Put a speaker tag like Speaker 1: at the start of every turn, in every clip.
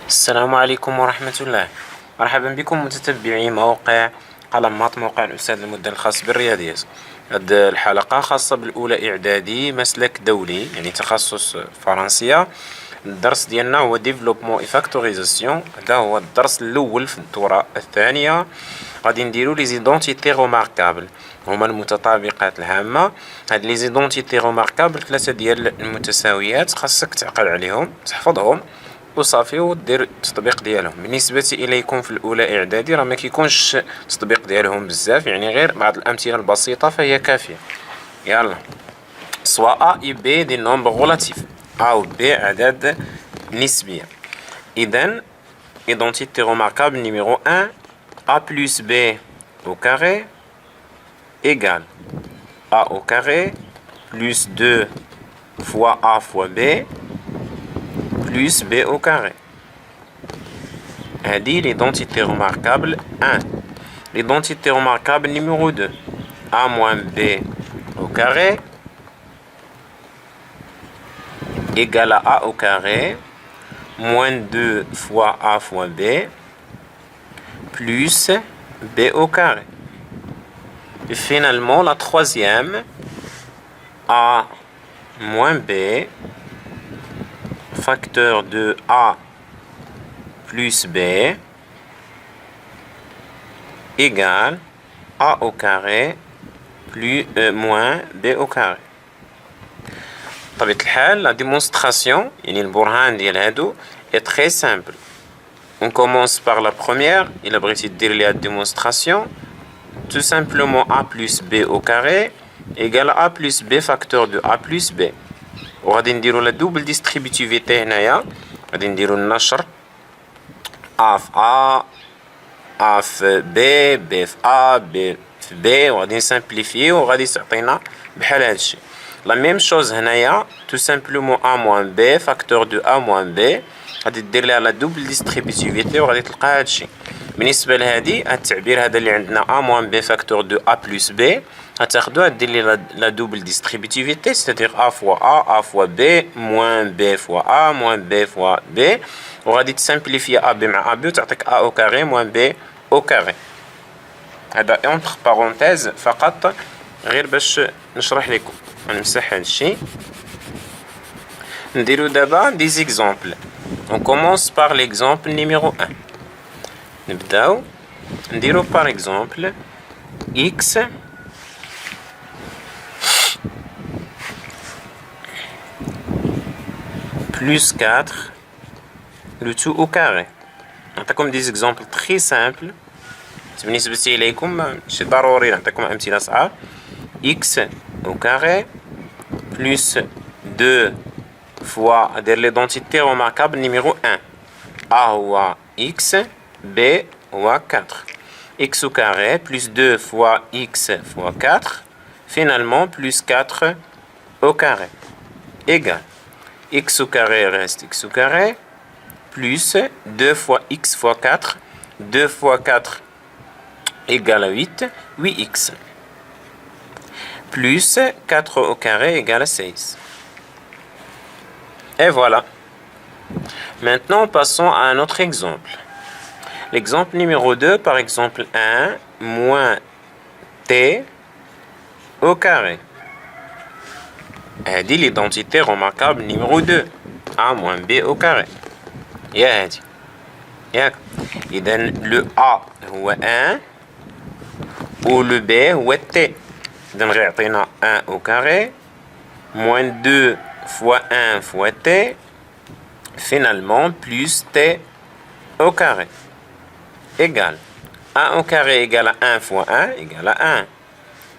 Speaker 1: السلام عليكم ورحمة الله. مرحبا بكم متتبعي موقع قلم ماط، موقع الأستاذ المدن الخاص بالرياضيات. هاد الحلقة خاصة بالأولى إعدادي مسلك دولي، يعني تخصص فرنسية. الدرس ديالنا هو ديفلوبمون اي فاكتوريزاسيون، هذا هو الدرس الأول في الدورة الثانية. غادي نديرو لي زيدونتيتي روماركابل، هما المتطابقات الهامة. هاد لي زيدونتيتي روماركابل 3 ديال المتساويات، خاصك تعقل عليهم تحفظهم وصافي ودير التطبيق ديالهم. بالنسبة إليكم في الأولى إعدادي راه ما كيكونش التطبيق ديالهم بزاف، يعني غير بعض الأمثلة البسيطة فهي كافية. يلا، سواء A et B des nombres relatifs، A ou B أعداد نسبية. إذن identité remarquable numéro 1، A plus B au carré égale A au carré plus 2 fois A fois B plus B au carré. هذه l'identité remarquable 1. L'identité remarquable numéro 2. A moins B au carré égale à A au carré moins 2 fois A fois B plus B au carré. Et finalement, la troisième, A moins B facteur de A plus B égale A au carré plus moins B au carré. بطبيعة الحال la démonstration يعني البرهان ديال هادو est très simple. On commence par la première. إلا بغيتي دير ليها démonstration, tout simplement A plus B au carré égale A plus B facteur de A plus B. وغادي نديرو لا دوبل ديستريبيتيفيتي هنايا، غادي نديرو النشر A في A، A في B، B في A، B في B، وغادي نسامبليفيي وغادي تعطينا بحال هادشي. لا ميم شوز هنايا، تو سامبلومون A موان B فاكتور دو A موان B، غادي دير ليها لا دوبل ديستريبيتيفيتي وغادي تلقى هادشي. بالنسبة لهادي هاد التعبير هذا اللي عندنا A موان B فاكتور دو A بلس B، غتاخدوها دير لي لا دوبل ديستريبيتيفيتي، ستادير A فوا A فوا B موان B فوا A موان B فوا B، وغادي تسامبليفي A B مع A B وتعطيك A أو كاري موان B أو كاري. هذا اونتر بارونتيز فقط غير باش نشرح لكم. نمسح هادشي، نديرو دابا دي زيكزامبل. On commence par l'exemple numéro 1. نبداو نديرو par exemple x plus 4 le tout au carré. نعطيكم دي زيكزامبل très simple. بالنسبة إليكم ماشي ضروري نعطيكم أمثلة صعاب. x au carré plus 2 fois دير l'identité remarquable numéro 1. A هو x، B هو 4. x au carré plus 2 fois x fois 4, finalement plus 4 au carré, égale x au carré reste x au carré, plus 2 fois x fois 4, 2 fois 4 égale à 8, 8x, plus 4 au carré égale à 16. Et voilà. Maintenant, passons à un autre exemple. L'exemple numéro 2, par exemple 1 moins t au carré. هذه l'identité remarquable numéro 2. A moins B au carré. يا هادي ياك. إذن le A هو 1 و le B هو t. إذن غيعطينا 1 au carré moins 2 fois 1 fois t, finalement plus t au carré égale 1 au carré égale à 1 fois 1 égale à 1,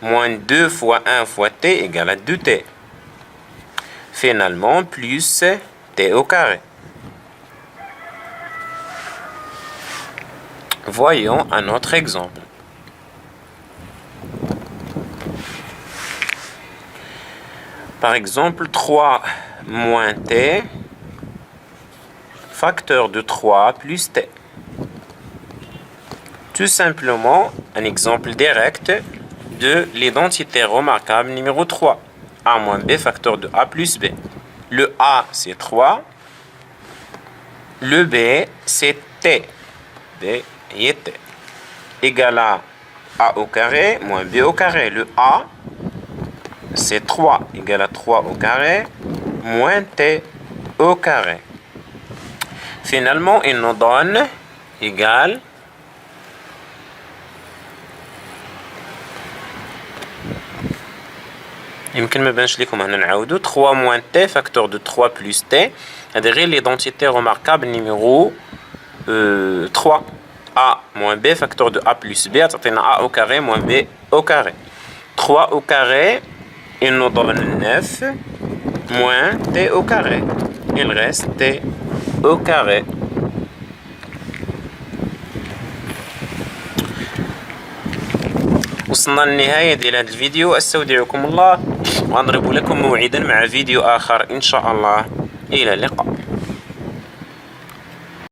Speaker 1: moins 2 fois 1 fois t égale à 2t, finalement plus t au carré. Voyons un autre exemple. Par exemple 3 moins t facteur de 3 plus t. Tout simplement un exemple direct de l'identité remarquable numéro 3. A moins B facteur de A plus B. Le A c'est 3, Le B, c'est T. B, est T. Égal à A au carré moins B au carré. Le A, c'est 3 égal à 3 au carré moins T au carré. Finalement, il nous donne égal يمكن ما بانش لكم هنا نعاودو 3 moins T facteur de 3 plus T. هذه غير l'identité remarquable numéro 3. A moins B facteur de A plus B تعطينا A au carré moins B au carré. 3 au carré, il nous donne 9 moins T au carré. Il reste T au carré. وصلنا للنهاية ديال هذا الفيديو. استودعكم الله وأضرب لكم موعدا مع فيديو آخر إن شاء الله. إلى اللقاء.